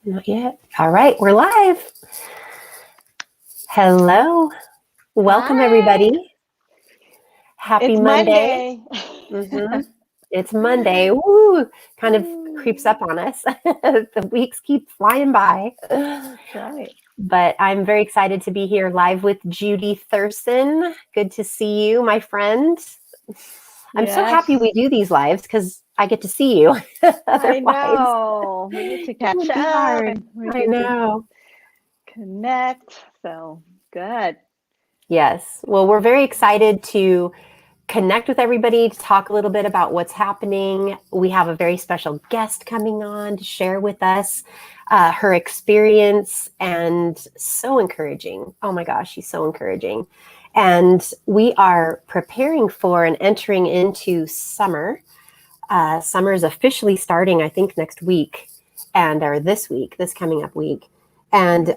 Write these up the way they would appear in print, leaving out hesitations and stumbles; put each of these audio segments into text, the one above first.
Not yet. All right, we're live. Hello. Welcome, Hi, everybody. Happy it's Monday. Monday. hmm It's Monday. Woo! Kind of creeps Woo. up on us. The weeks keep flying by. That's right. But I'm very excited to be here live with Judy Thurston. Good to see you, my friend. I'm so happy Yes, we do these lives because I get to see you. I Otherwise, know. We get to it catch would be up hard. and we I get to know. connect. So good. Yes. Well, we're very excited to connect with everybody, to talk a little bit about what's happening. We have a very special guest coming on to share with us her experience, and so encouraging. Oh my gosh, she's so encouraging. And we are preparing for and entering into summer. Summer is officially starting, I think, next week, or this week, this coming up week. And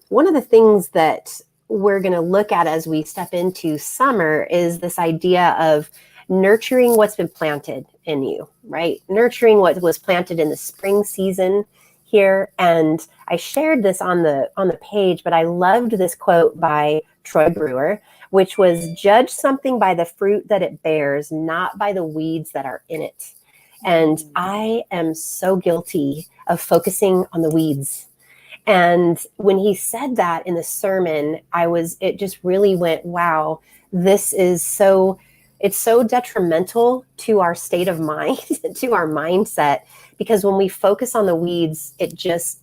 one of the things that we're going to look at as we step into summer is this idea of nurturing what's been planted in you, right? Nurturing what was planted in the spring season here. And I shared this on the page, but I loved this quote by Troy Brewer, which was, judge something by the fruit that it bears, not by the weeds that are in it. And Mm. I am so guilty of focusing on the weeds. And when he said that in the sermon, it just really went, wow, this is so, it's so detrimental to our state of mind, to our mindset, because when we focus on the weeds, it just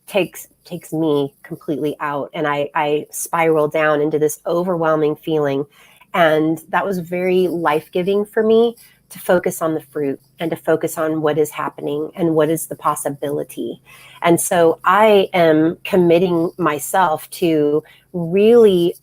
takes me completely out, and I spiral down into this overwhelming feeling. And that was very life-giving for me, to focus on the fruit and to focus on what is happening and what is the possibility. And so I am committing myself to really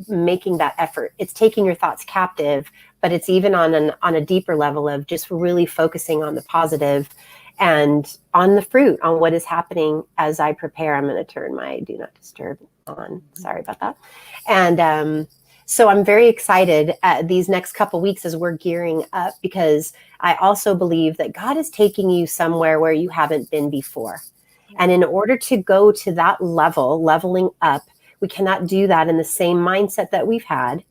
making that effort. It's taking your thoughts captive, but it's even on a deeper level of just really focusing on the positive and on the fruit, on what is happening as I prepare. I'm going to turn my do not disturb on. Sorry about that. And so I'm very excited at these next couple weeks as we're gearing up, because I also believe that God is taking you somewhere where you haven't been before. And in order to go to that level, leveling up, we cannot do that in the same mindset that we've had.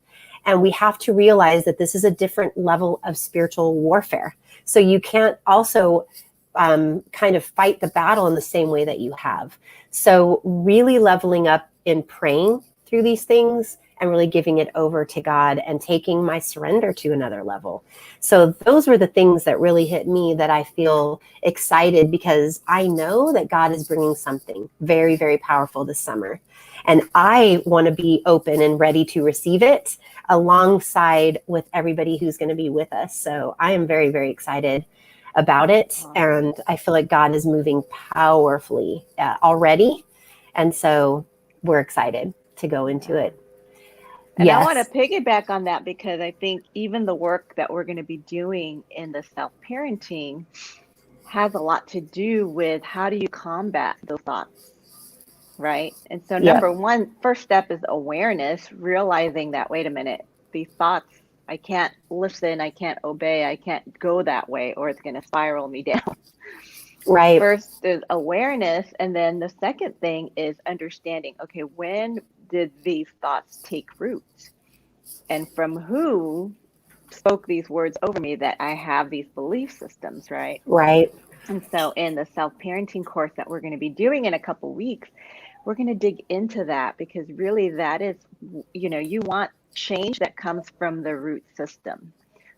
And we have to realize that this is a different level of spiritual warfare. So you can't also kind of fight the battle in the same way that you have. So really leveling up in praying through these things and really giving it over to God and taking my surrender to another level. So those were the things that really hit me, that I feel excited because I know that God is bringing something very, very powerful this summer. And I want to be open and ready to receive it alongside with everybody who's going to be with us. So I am very, very excited about it. Awesome. And I feel like God is moving powerfully already. And so we're excited to go into Yeah. it. And I want to Yes. piggyback on that because I think even the work that we're going to be doing in the self-parenting has a lot to do with how do you combat those thoughts, right? And so Yep. number one, first step is awareness, realizing that, wait a minute, these thoughts, I can't listen, I can't obey, I can't go that way, or it's going to spiral me down. Right. First is awareness. And then the second thing is understanding, okay, when did these thoughts take root? And from who spoke these words over me that I have these belief systems, right? Right. And so in the self-parenting course that we're going to be doing in a couple weeks, we're going to dig into that because really that is, you want change that comes from the root system,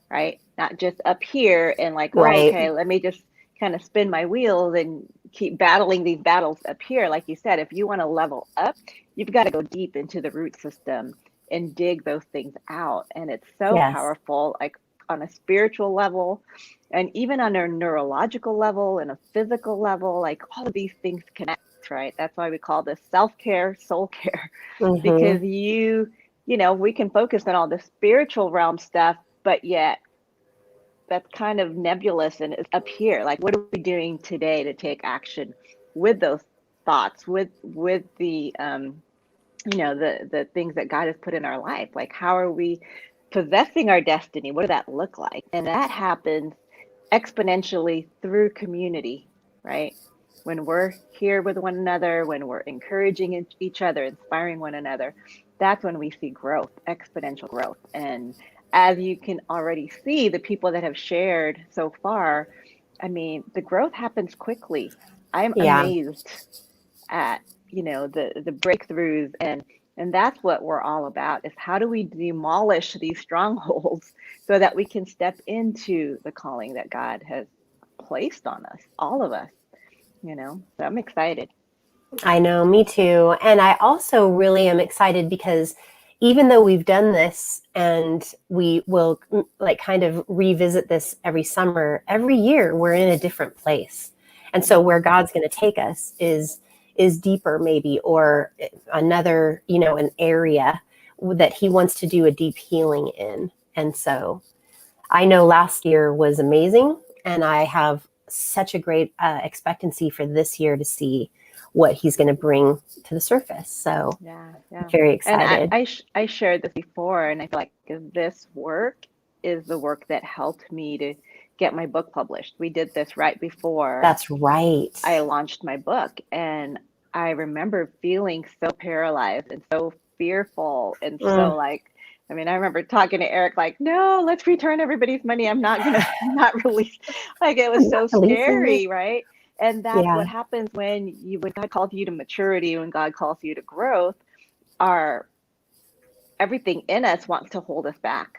right? Not just up here and like, oh, Right. okay, let me just kind of spin my wheels and keep battling these battles up here. Like you said, if you want to level up, you've got to go deep into the root system and dig those things out. And it's so Yes. powerful, like on a spiritual level and even on a neurological level and a physical level, like all of these things connect, right? That's why we call this self-care, soul care, Mm-hmm. because we can focus on all the spiritual realm stuff, but yet that's kind of nebulous and it's up here. Like, what are we doing today to take action with those thoughts, with the the things that God has put in our life? Like, how are we possessing our destiny? What does that look like? And that happens exponentially through community, right? when we're here with one another, when we're encouraging each other, inspiring one another, that's when we see growth, exponential growth. And as you can already see, the people that have shared so far, I mean, the growth happens quickly. I'm Yeah. amazed at, the breakthroughs, and that's what we're all about, is how do we demolish these strongholds so that we can step into the calling that God has placed on us, all of us, So I'm excited. I know, me too. And I also really am excited because even though we've done this and we will like kind of revisit this every summer, every year we're in a different place. And so where God's going to take us is deeper maybe, or another, an area that he wants to do a deep healing in. And so I know last year was amazing, and I have such a great expectancy for this year to see what he's going to bring to the surface. So Yeah, I'm yeah. very And excited. I shared this before, and I feel like this work is the work that helped me to get my book published. We did this right before That's right. I launched my book, and I remember feeling so paralyzed and so fearful and so Mm, like, I mean, I remember talking to Eric like, no, let's return everybody's money. I'm not gonna not release. Like it was I'm not so releasing it. scary, right? And that's Yeah. what happens when God calls you to maturity, when God calls you to growth, our everything in us wants to hold us back.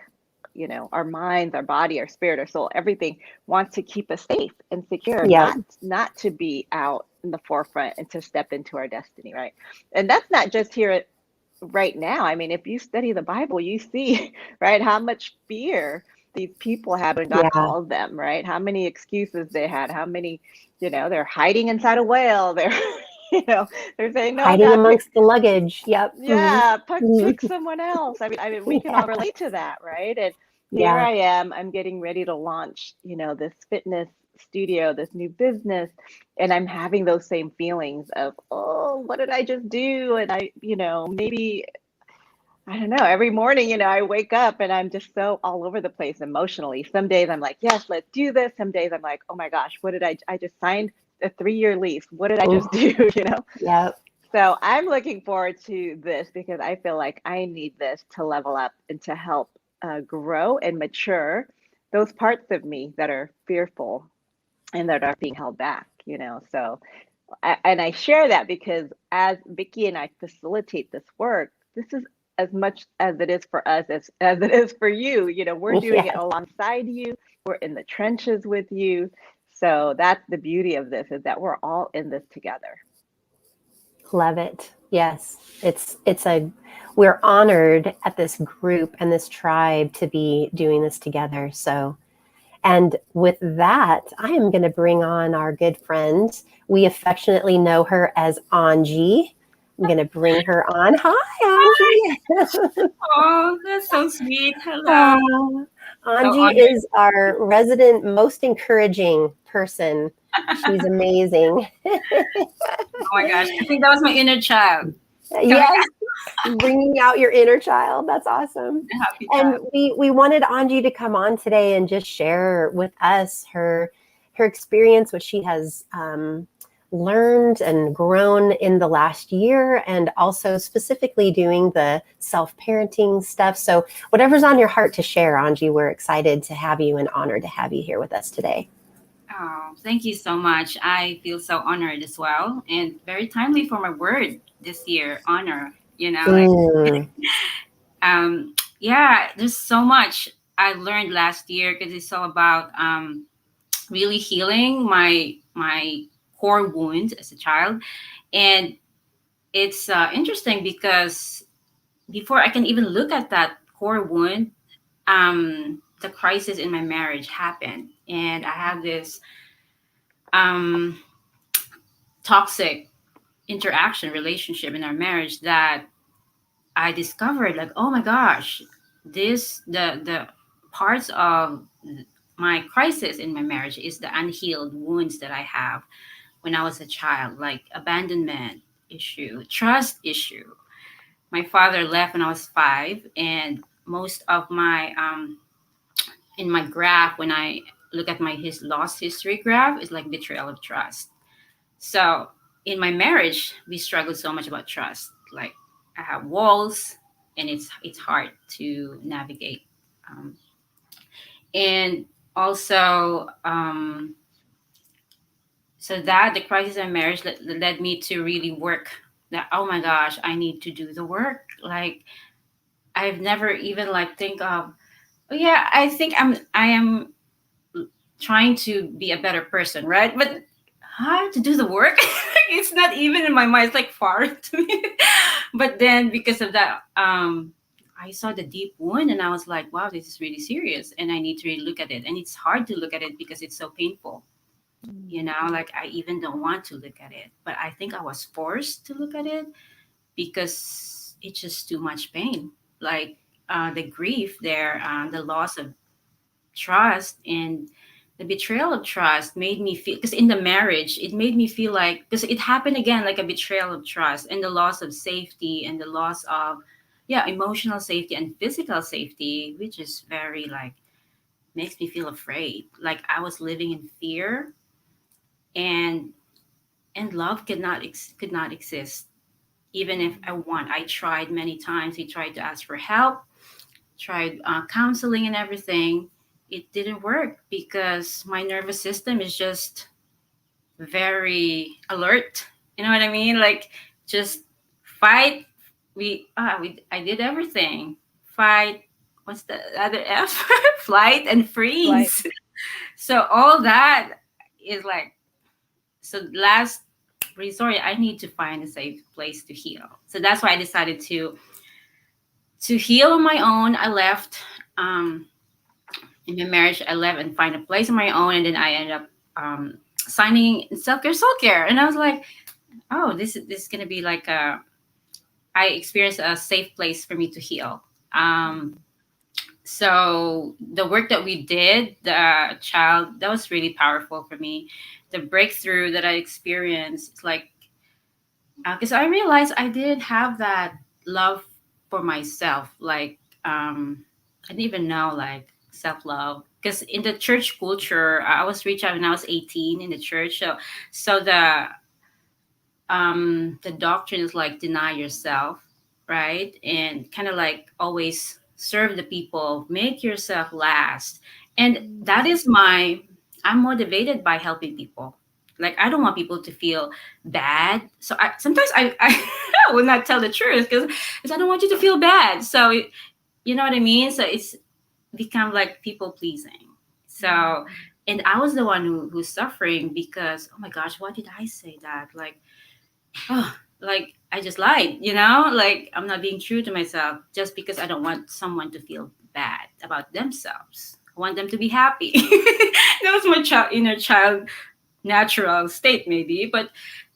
Our minds, our body, our spirit, our soul, everything wants to keep us safe and secure, Yeah. not to be out in the forefront and to step into our destiny, right? And that's not just here right now. I mean, if you study the Bible, you see, right, how much fear these people had when God Yeah. called them, right? How many excuses they had, how many, they're hiding inside a whale. They're, they're saying, no, Hiding God, pick, amongst the luggage. Yep. yeah, Mhm. pick someone else. I mean, we can Yeah. all relate to that, right? And here Yeah. I am, I'm getting ready to launch, this fitness studio, this new business, and I'm having those same feelings of, oh, what did I just do? And maybe I don't know, every morning, I wake up and I'm just so all over the place emotionally. Some days I'm like, yes, let's do this. Some days I'm like, oh my gosh, what did I just signed a 3-year lease. What did I just Ooh, do? yep. So I'm looking forward to this because I feel like I need this to level up and to help grow and mature those parts of me that are fearful and that are being held back, So, and I share that because as Vicki and I facilitate this work, this is as much as it is for us as it is for you. We're doing it Yes. alongside you. We're in the trenches with you. So that's the beauty of this, is that we're all in this together. Love it. Yes. We're honored at this group and this tribe to be doing this together. So, and with that, I am going to bring on our good friend. We affectionately know her as Angie. I'm going to bring her on. Hi, Angie. Oh, that's so sweet. Hello. Uh, So Angie honored. is our resident, most encouraging person. She's amazing. Oh my gosh. I think that was my inner child coming Yes, bringing out your inner child. That's awesome. out, a happy And child. we wanted Angie to come on today and just share with us her experience, what she has learned and grown in the last year, and also specifically doing the self-parenting stuff. So whatever's on your heart to share, Angie, we're excited to have you and honored to have you here with us today. Oh, thank you so much. I feel so honored as well, and very timely for my word this year, honor. Mm, Yeah, there's so much I learned last year because it's all about really healing my core wound as a child, and it's interesting because before I can even look at that core wound, the crisis in my marriage happened, and I have this um, toxic interaction relationship in our marriage that I discovered, like, oh my gosh, the parts of my crisis in my marriage is the unhealed wounds that I have when I was a child, like abandonment issue, trust issue. My father left when I was 5, and most of my in my graph, when I look at my his lost history graph, is like betrayal of trust. So in my marriage, we struggle so much about trust. Like I have walls, and it's hard to navigate. Um, and also, so that the crisis in marriage led me to really work. That, oh my gosh, I need to do the work. Like I've never even like think of. Oh yeah, I think I am trying to be a better person, right? But how to do the work? It's not even in my mind. It's like far to me. But then because of that, I saw the deep wound, and I was like, wow, this is really serious, and I need to really look at it. And it's hard to look at it because it's so painful. You know, like I even don't want to look at it, but I think I was forced to look at it because it's just too much pain. Like the grief there, the loss of trust, and the betrayal of trust made me feel, because in the marriage it made me feel like, because it happened again, like a betrayal of trust and the loss of safety and the loss of, yeah, emotional safety and physical safety, which is very like makes me feel afraid, like I was living in fear. And and love could not exist even if I want. I tried many times. I tried to ask for help, tried counseling and everything. It didn't work because my nervous system is just very alert. You know what I mean? Like just fight. We I did everything. Fight. What's the other F? Flight and Like, freeze. So all that is like, so last resort, I need to find a safe place to heal. So that's why I decided to heal on my own. I left in my marriage. I left and find a place on my own, and then I ended up signing in self care, soul care, and I was like, oh, this is gonna be like a. I experienced a safe place for me to heal. So the work that we did, the child, that was really powerful for me. The breakthrough that I experienced, it's like because I realized I didn't have that love for myself. Like I didn't even know like self love, because in the church culture, I was reached out when I was 18 in the church. So the doctrine is like deny yourself, right, and kind of like always serve the people, make yourself last, and that is my. I'm motivated by helping people. Like I don't want people to feel bad, so I sometimes I will not tell the truth because I don't want you to feel bad. So you know what I mean. So it's become like people pleasing. So and I was the one who's suffering because, oh my gosh, why did I say that? Like, oh, like I just lied, like I'm not being true to myself just because I don't want someone to feel bad about themselves. I want them to be happy. That was my inner child natural state, maybe, but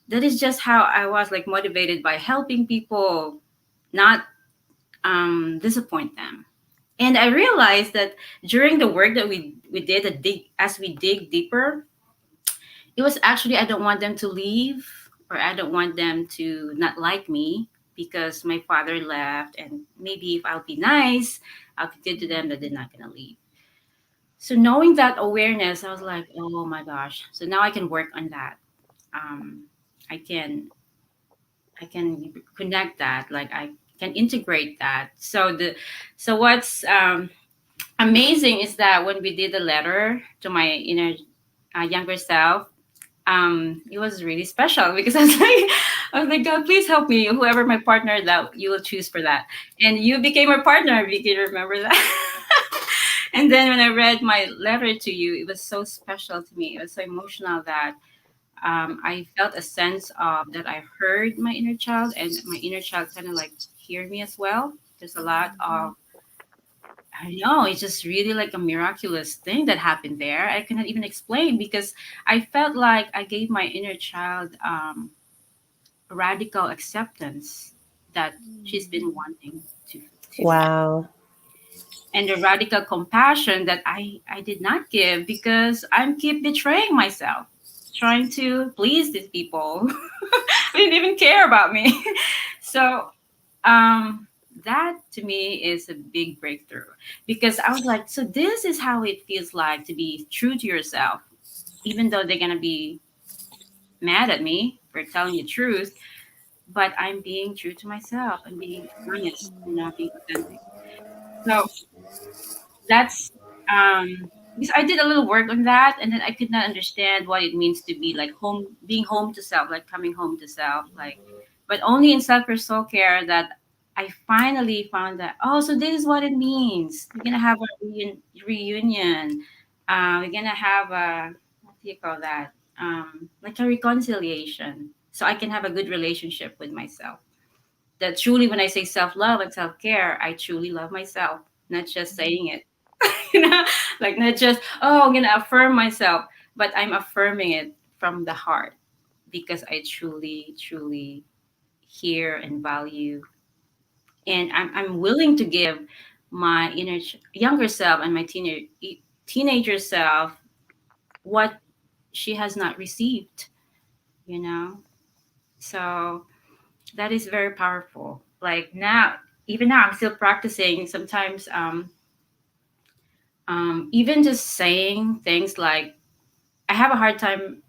that is just how I was, like motivated by helping people, not disappoint them. And I realized that during the work that we did, as we dig deeper, it was actually I don't want them to leave, or I don't want them to not like me because my father left, and maybe if I'll be nice, I'll be good to them, that they're not gonna leave. So knowing that awareness, I was like, oh my gosh. So now I can work on that. Um, I can I can connect that, like I can integrate that. So what's amazing is that when we did the letter to my inner younger self, it was really special because I was like, God, please help me, whoever my partner that you will choose for that. And you became my partner, Vicky, remember that? And then when I read my letter to you, it was so special to me. It was so emotional that I felt a sense of that I heard my inner child, and my inner child kind of like hear me as well. There's a lot of, I know, it's just really like a miraculous thing that happened there. I cannot even explain because I felt like I gave my inner child radical acceptance that she's been wanting to have, Wow. and the radical compassion that I did not give because I'm keep betraying myself, trying to please these people. They didn't even care about me. So um, that to me is a big breakthrough because I was like, so this is how it feels like to be true to yourself, even though they're gonna be mad at me for telling the truth, but I'm being true to myself and being honest, being authentic. So that's because I did a little work on that, and then I could not understand what it means to be like home, being home to self, like coming home to self, like. But only in self soul care that I finally found that, oh, so this is what it means. We're gonna have a reunion. We're gonna have a, what do you call that? Like a reconciliation, so I can have a good relationship with myself. That truly, when I say self love and self care, I truly love myself, not just saying it. you know, like not just, oh, I'm gonna affirm myself, but I'm affirming it from the heart because I truly, truly hear and value, and I'm willing to give my younger self and my teenager self what she has not received. You know, so that is very powerful. Like now, even now, I'm still practicing. Sometimes, even just saying things like, I have a hard time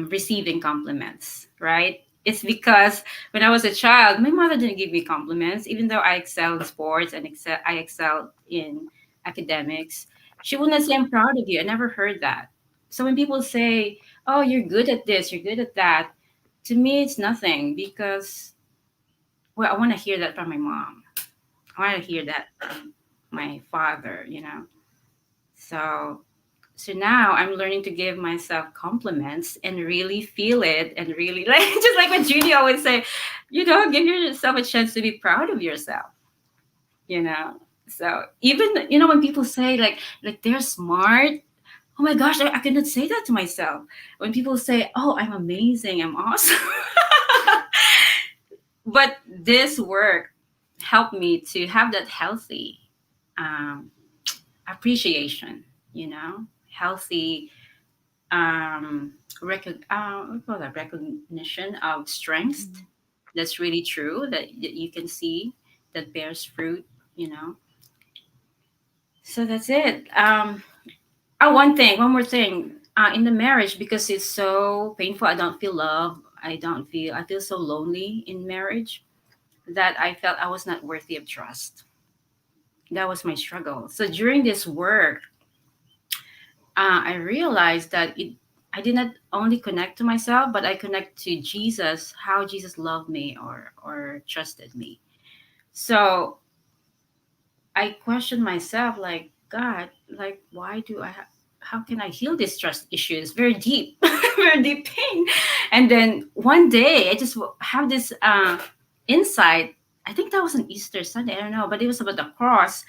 receiving compliments, right? It's because when I was a child, my mother didn't give me compliments, even though I excelled in sports and I excelled in academics. She would not say, I'm proud of you. I never heard that. So when people say, oh, you're good at this, you're good at that, to me, it's nothing because, well, I want to hear that from my mom. I want to hear that from my father. So now I'm learning to give myself compliments and really feel it and really like just like what Judy always say, give yourself a chance to be proud of yourself, you know. So even when people say like they're smart, oh my gosh, I cannot say that to myself. When people say, oh, I'm amazing, I'm awesome. But this work helped me to have that healthy um, appreciation, healthy we call that recognition of strength that's really true that you can see that bears fruit, you know. So that's it. One more thing. In the marriage, because it's so painful, I don't feel love. I feel so lonely in marriage that I felt I was not worthy of trust. That was my struggle. So during this work, I realized that I did not only connect to myself, but I connect to Jesus, how Jesus loved me or trusted me. So I questioned myself, like, God, like, why do how can I heal this trust issue? It's very deep, very deep pain. And then one day I just have this insight. I think that was an Easter Sunday. I don't know, but it was about the cross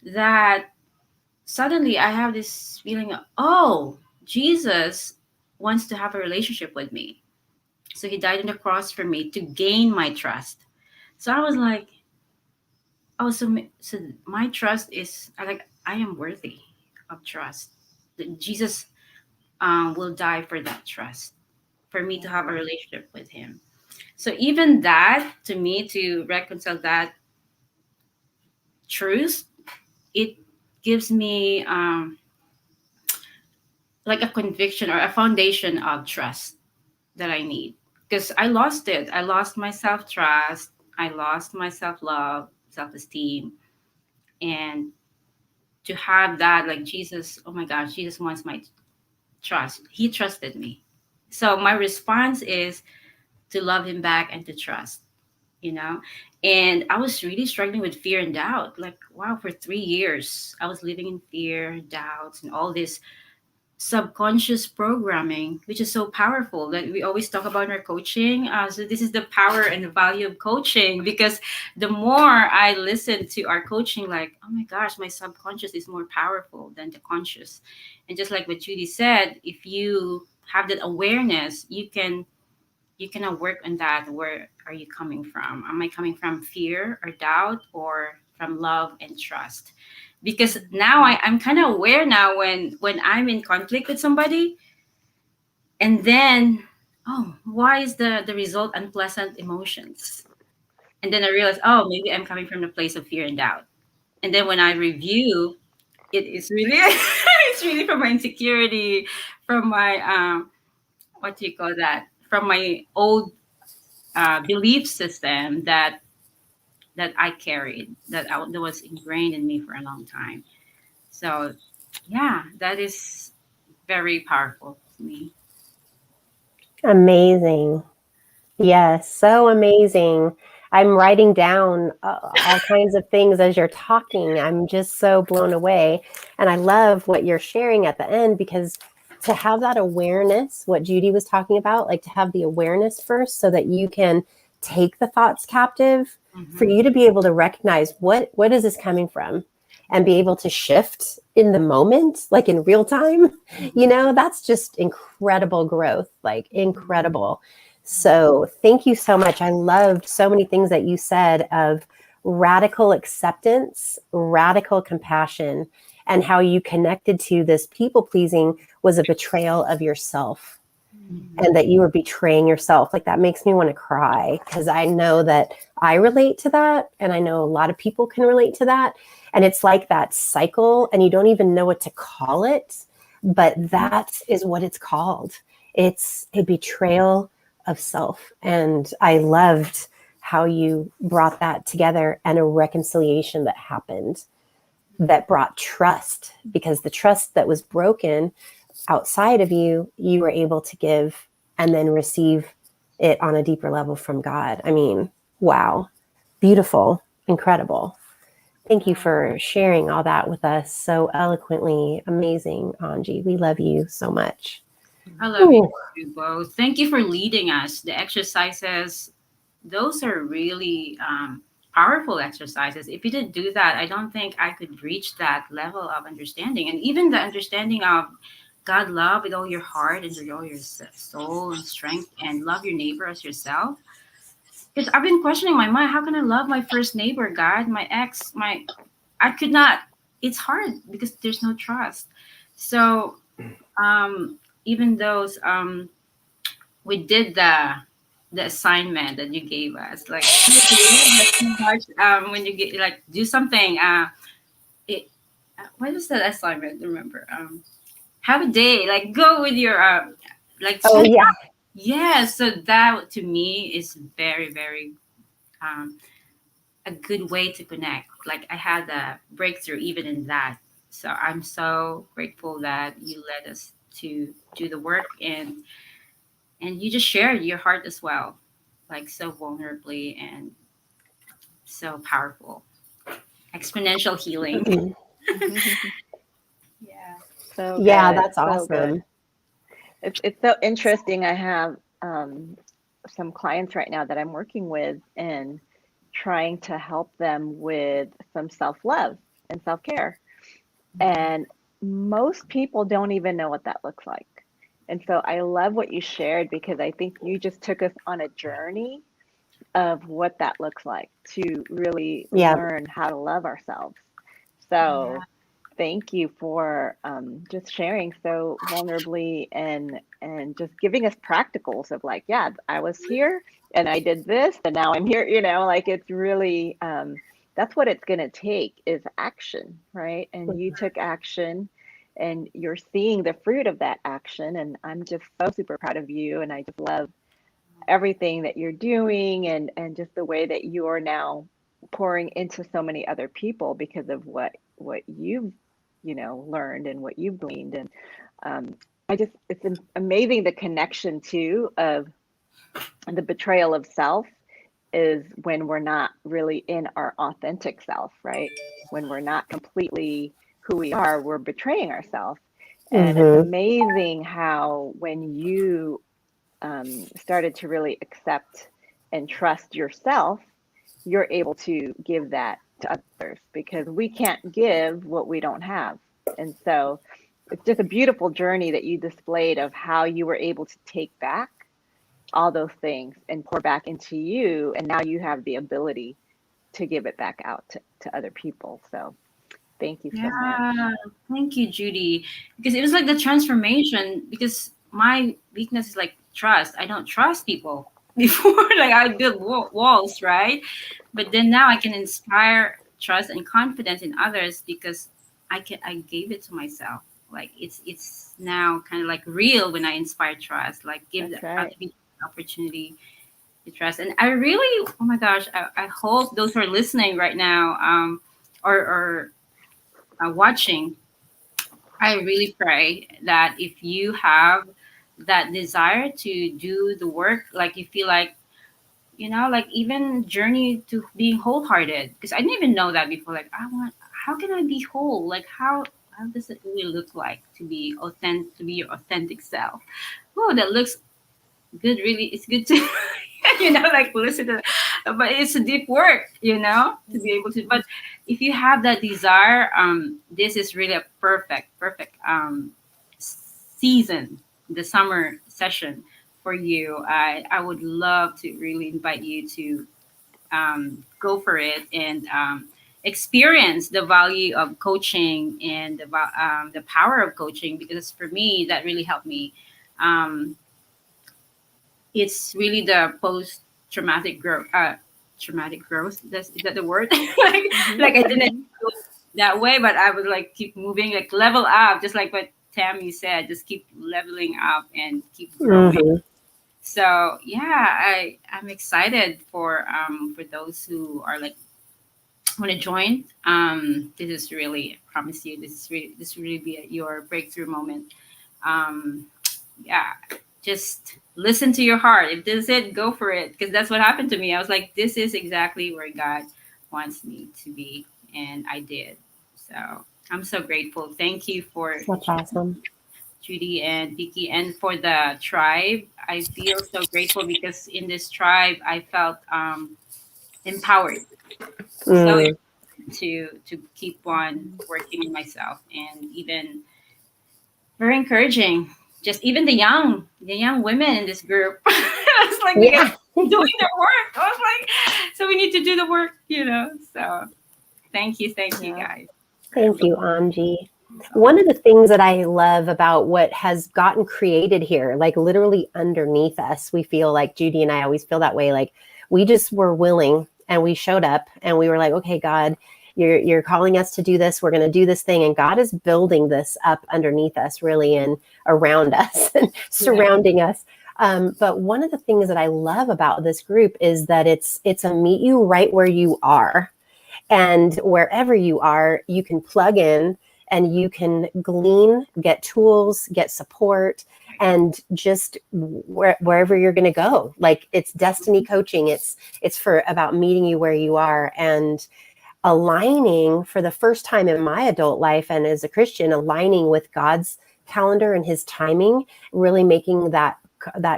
that suddenly I have this feeling of, oh, Jesus wants to have a relationship with me. So he died on the cross for me to gain my trust. So I was like, oh, so my trust is like, I am worthy of trust. That Jesus will die for that trust, for me to have a relationship with him. So even that, to me, to reconcile that truth, it gives me like a conviction or a foundation of trust that I need, because I lost it. I lost my self trust. I lost my self love, self esteem, and to have that, like Jesus, oh my gosh, Jesus wants my trust. He trusted me. So my response is to love him back and to trust, you know. And I was really struggling with fear and doubt. Like, wow, for 3 years, I was living in fear, doubts, and all this subconscious programming, which is so powerful that we always talk about in our coaching. So this is the power and the value of coaching, because the more I listen to our coaching, like, oh my gosh, my subconscious is more powerful than the conscious. And just like what Judy said, if you have that awareness, you can work on that. Where are you coming from? Am I coming from fear or doubt, or from love and trust? Because now I'm kind of aware now when I'm in conflict with somebody, and then, oh, why is the result unpleasant emotions? And then I realize, oh, maybe I'm coming from the place of fear and doubt. And then when I review, it is really it's really from my insecurity, from my what do you call that, from my old belief system that I carried, that was ingrained in me for a long time. So yeah, that is very powerful to me. Amazing. Yes, so amazing. I'm writing down all kinds of things as you're talking. I'm just so blown away. And I love what you're sharing at the end, because to have that awareness, what Judy was talking about, like to have the awareness first so that you can take the thoughts captive, for Mm-hmm. you to be able to recognize what is this coming from, and be able to shift in the moment, like in real time. That's just incredible growth, like incredible. So thank you so much. I loved so many things that you said of radical acceptance, radical compassion, and how you connected to this people pleasing was a betrayal of yourself, Mm-hmm. and that you were betraying yourself. Like that makes me want to cry, because I know that I relate to that. And I know a lot of people can relate to that. And it's like that cycle, and you don't even know what to call it, but that is what it's called. It's a betrayal of self. And I loved how you brought that together, and a reconciliation that happened that brought trust, because the trust that was broken outside of you, you were able to give and then receive it on a deeper level from God. I mean, wow, beautiful, incredible. Thank you for sharing all that with us so eloquently. Amazing, Anji. We love you so much. I love you Ooh. too, both. Thank you for leading us. The exercises, those are really powerful exercises. If you didn't do that, I don't think I could reach that level of understanding. And even the understanding of God love with all your heart and with all your soul and strength, and love your neighbor as yourself. Because I've been questioning my mind, how can I love my first neighbor, God, my ex, I could not. It's hard because there's no trust. So um, even those we did the assignment that you gave us, like that's too much, when you get like do something, it what was that assignment, remember, have a day, like go with your like Oh, spend, yeah. yeah, so that to me is very very um a good way to connect. Like I had a breakthrough even in that. So I'm so grateful that you led us to do the work, and you just shared your heart as well, like so vulnerably and so powerful. Exponential healing. Yeah. So Yeah, good, that's so good. awesome. It's so interesting. I have some clients right now that I'm working with and trying to help them with some self-love and self-care. And most people don't even know what that looks like. And so I love what you shared, because I think you just took us on a journey of what that looks like to really Yeah. learn how to love ourselves. Yeah. So thank you for just sharing so vulnerably, and just giving us practicals of like, yeah, I was here and I did this and now I'm here. Like it's really that's what it's going to take, is action, right? And you took action, and you're seeing the fruit of that action. And I'm just so super proud of you, and I just love everything that you're doing, and just the way that you are now pouring into so many other people because of what you've learned and what you've gleaned. And I just, it's amazing, the connection too of the betrayal of self is when we're not really in our authentic self, right? When we're not completely who we are, we're betraying ourselves. And it's Mm-hmm. amazing how when you started to really accept and trust yourself, you're able to give that to others, because we can't give what we don't have. And so it's just a beautiful journey that you displayed of how you were able to take back all those things and pour back into you. And now you have the ability to give it back out to other people. So thank you so much. Yeah. Thank you, Judy. Because it was like the transformation, because my weakness is like trust. I don't trust people before. Like I build walls, right? But then now I can inspire trust and confidence in others because I gave it to myself. Like it's now kind of like real when I inspire trust, like give That's the right. other people the opportunity to trust. And I really, oh my gosh, I hope those who are listening right now, or watching, I really pray that if you have that desire to do the work, like you feel like, like even journey to being wholehearted, because I didn't even know that before. Like, how can I be whole? Like, how does it really look like to be authentic, to be your authentic self? Oh, that looks good. Really, it's good to, like listen to, but it's a deep work, to be able to. But if you have that desire, this is really a perfect season, the summer session for you. I would love to really invite you to go for it and experience the value of coaching and the power of coaching, because for me that really helped me. Um, it's really the post traumatic growth. Traumatic growth. Is that the word? like I didn't go that way, but I would like keep moving, like level up, just like what Tammy said. Just keep leveling up and keep growing. Mhm. So yeah, I'm excited for those who are like want to join. This is really, I promise you, this will really be your breakthrough moment. Um, yeah, just listen to your heart. If this is it, go for it, because that's what happened to me. I was like, this is exactly where God wants me to be, and I did. So I'm so grateful. Thank you for That's awesome. Judy and Vicky, and for the tribe. I feel so grateful because in this tribe, I felt empowered, so Mm. to keep on working in myself, and even very encouraging. Just even the young women in this group. I was like, because Yeah. doing their work. I was like, so we need to do the work. So thank you Yeah. guys for Thank everything. you, Angie. One of the things that I love about what has gotten created here, like literally underneath us, we feel like Judy and I always feel that way. Like we just were willing and we showed up and we were like, okay, God, you're calling us to do this. We're going to do this thing. And God is building this up underneath us, really, and around us and surrounding us. But one of the things that I love about this group is that it's a meet you right where you are. And wherever you are, you can plug in and you can glean, get tools, get support, and just wherever you're going to go. Like it's destiny coaching. It's for about meeting you where you are and aligning for the first time in my adult life and as a Christian, aligning with God's calendar and his timing, really making that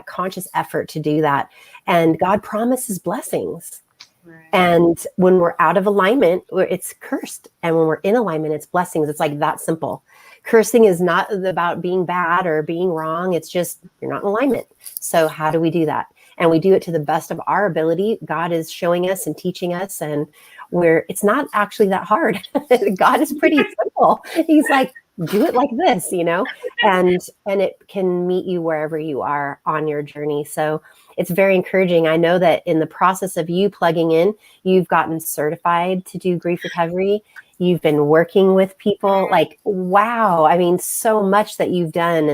conscious effort to do that. And God promises blessings. Right. And when we're out of alignment, it's cursed. And when we're in alignment, it's blessings. It's like that simple. Cursing is not about being bad or being wrong. It's just you're not in alignment. So how do we do that? And we do it to the best of our ability. God is showing us and teaching us, and it's not actually that hard. God is pretty simple. He's like, do it like this, and it can meet you wherever you are on your journey. So it's very encouraging. I know that in the process of you plugging in, you've gotten certified to do grief recovery. You've been working with people. Like, wow. I mean, so much that you've done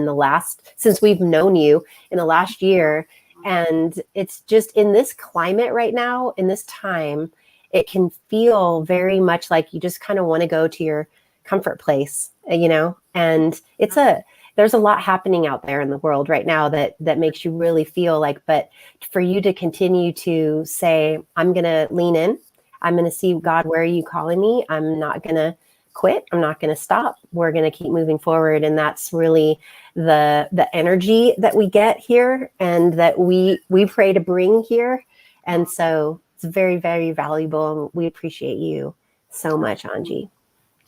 since we've known you in the last year. And it's just in this climate right now, in this time, it can feel very much like you just kind of want to go to your comfort place, and there's a lot happening out there in the world right now that makes you really feel like, but for you to continue to say, I'm going to lean in, I'm going to see, God, where are you calling me? I'm not going to quit. I'm not going to stop. We're going to keep moving forward. And that's really the energy that we get here and that we pray to bring here. And so it's very, very valuable. And we appreciate you so much, Angie.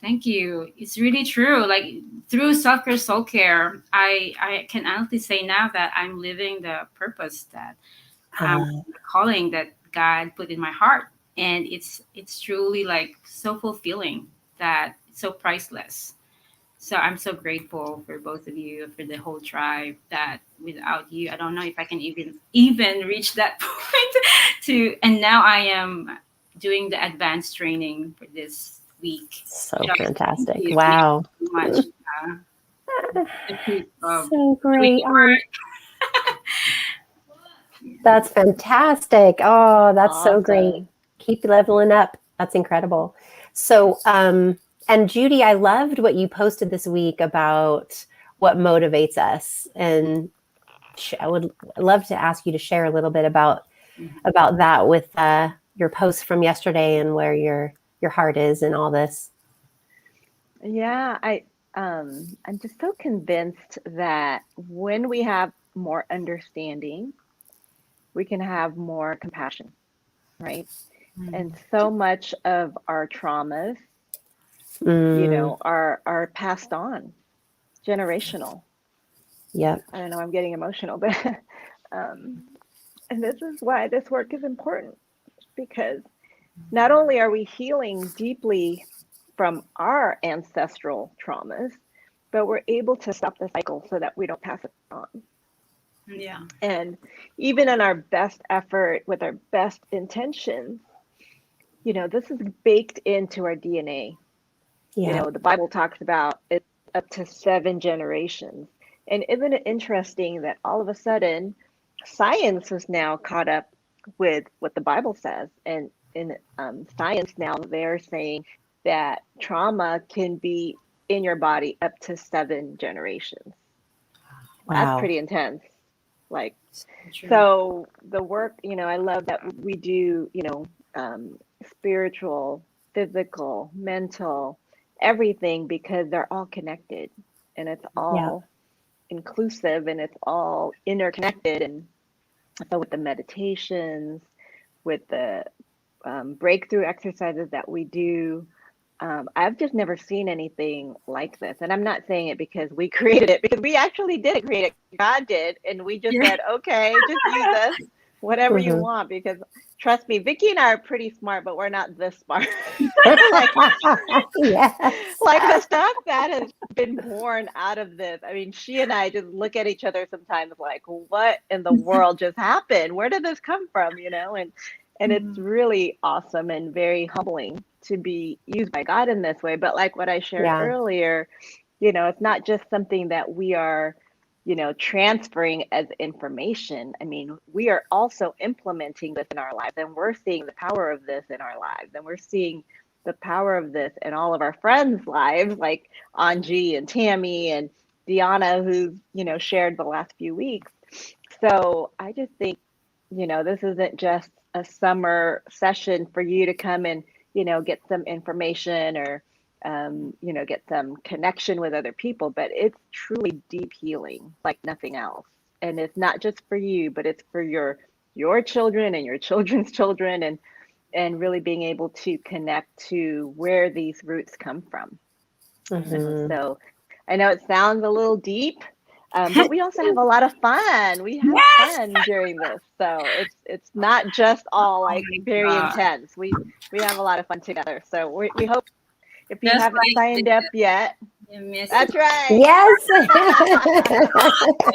Thank you. It's really true. Like through self-care, soul care, I can honestly say now that I'm living the purpose that the calling that God put in my heart. And it's truly like so fulfilling, that it's so priceless. So I'm so grateful for both of you, for the whole tribe, that without you, I don't know if I can even reach that point. And now I am doing the advanced training for this week. So Just fantastic. thank you Wow. so much. So great. That's fantastic. Oh, that's so great. Awesome. Keep leveling up. That's incredible. So, and Judy, I loved what you posted this week about what motivates us. And I would love to ask you to share a little bit about that with your post from yesterday and where your heart is in all this. Yeah, I'm just so convinced that when we have more understanding, we can have more compassion, right? And so much of our traumas, are passed on, generational. Yep. I don't know, I'm getting emotional, but and this is why this work is important, because not only are we healing deeply from our ancestral traumas, but we're able to stop the cycle so that we don't pass it on. Yeah. And even in our best effort, with our best intentions, this is baked into our DNA. Yeah. The Bible talks about it up to 7 generations. And isn't it interesting that all of a sudden science is now caught up with what the Bible says? And in science now, they're saying that trauma can be in your body up to 7 generations. Wow. That's pretty intense. Like, True. so the work, I love that we do, spiritual, physical, mental, everything, because they're all connected and it's all inclusive and it's all interconnected. And so with the meditations, with the breakthrough exercises that we do, I've just never seen anything like this. And I'm not saying it because we created it, because we actually didn't create it. God did. And we just said, okay, just use us, whatever you want. Because trust me, Vicki and I are pretty smart, but we're not this smart. like the stuff that has been born out of this. I mean, she and I just look at each other sometimes like, what in the world just happened? Where did this come from? And it's really awesome and very humbling to be used by God in this way. But like what I shared earlier, it's not just something that we are, transferring as information. I mean, we are also implementing this in our lives, and we're seeing the power of this in our lives, and we're seeing the power of this in all of our friends' lives, like Angie and Tammy and Deanna, who's, shared the last few weeks. So I just think, this isn't just a summer session for you to come and, get some information or, get some connection with other people, but it's truly deep healing like nothing else. And it's not just for you, but it's for your children and your children's children, and really being able to connect to where these roots come from. So I know it sounds a little deep, but we also have a lot of fun. We have fun during this, so it's not just all like very intense. We have a lot of fun together. So we hope, if you haven't signed up yet, that's right. Yes. Oh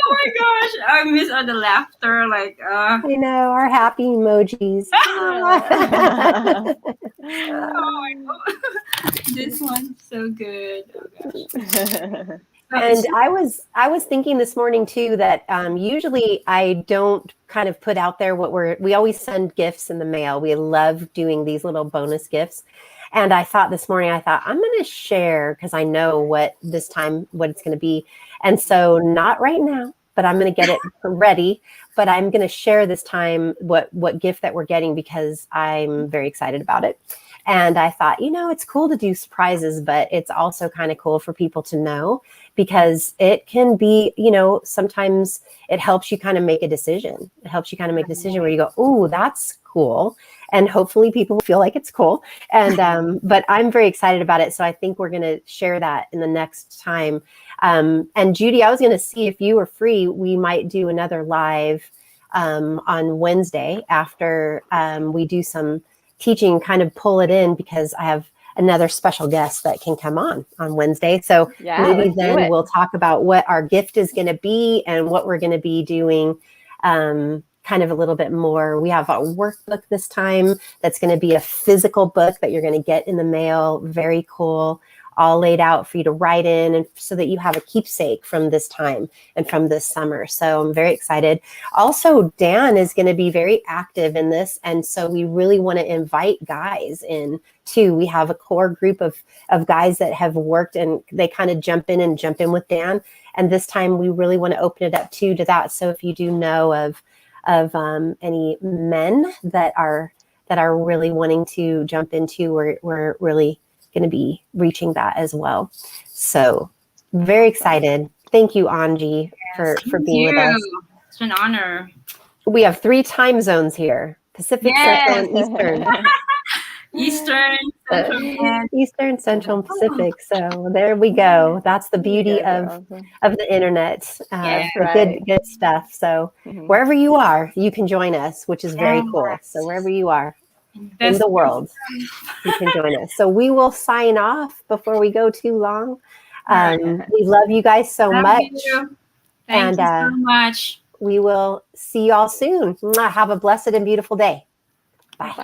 my gosh, I miss all the laughter. Like, I know, our happy emojis. Oh my God. This one's so good. Oh gosh. And I was thinking this morning too that usually I don't kind of put out there we always send gifts in the mail. We love doing these little bonus gifts. And I thought this morning, I'm going to share, because I know what it's going to be. And so not right now, but I'm going to get it ready. But I'm going to share this time what gift that we're getting, because I'm very excited about it. And I thought, it's cool to do surprises, but it's also kind of cool for people to know, because it can be, sometimes it helps you kind of make a decision. It helps you kind of make a decision where you go, oh, that's cool. And hopefully people feel like it's cool. And, but I'm very excited about it. So I think we're going to share that in the next time. And Judy, I was going to see if you were free, we might do another live on Wednesday after we do some teaching, kind of pull it in, because I have another special guest that can come on Wednesday. So maybe then we'll talk about what our gift is going to be and what we're going to be doing kind of a little bit more. We have a workbook this time that's going to be a physical book that you're going to get in the mail. Very cool. all laid out for you to write in, and so that you have a keepsake from this time and from this summer. So I'm very excited. Also, Dan is going to be very active in this. And so we really want to invite guys in too. We have a core group of guys that have worked, and they kind of jump in with Dan. And this time we really want to open it up too to that. So if you do know of any men that are really wanting to jump into, we're really going to be reaching that as well. So very excited. Thank you, Angie, for being with us. It's an honor. We have 3 time zones here: Pacific, Central, and Eastern. Eastern, Central, and Eastern, Central, and Pacific. So there we go. That's the beauty of the internet. Good stuff. So wherever you are, you can join us, which is very cool. So wherever you are in the world, you can join us. So we will sign off before we go too long. We love you guys so much. Thank you so much. We will see y'all soon. Have a blessed and beautiful day. Bye.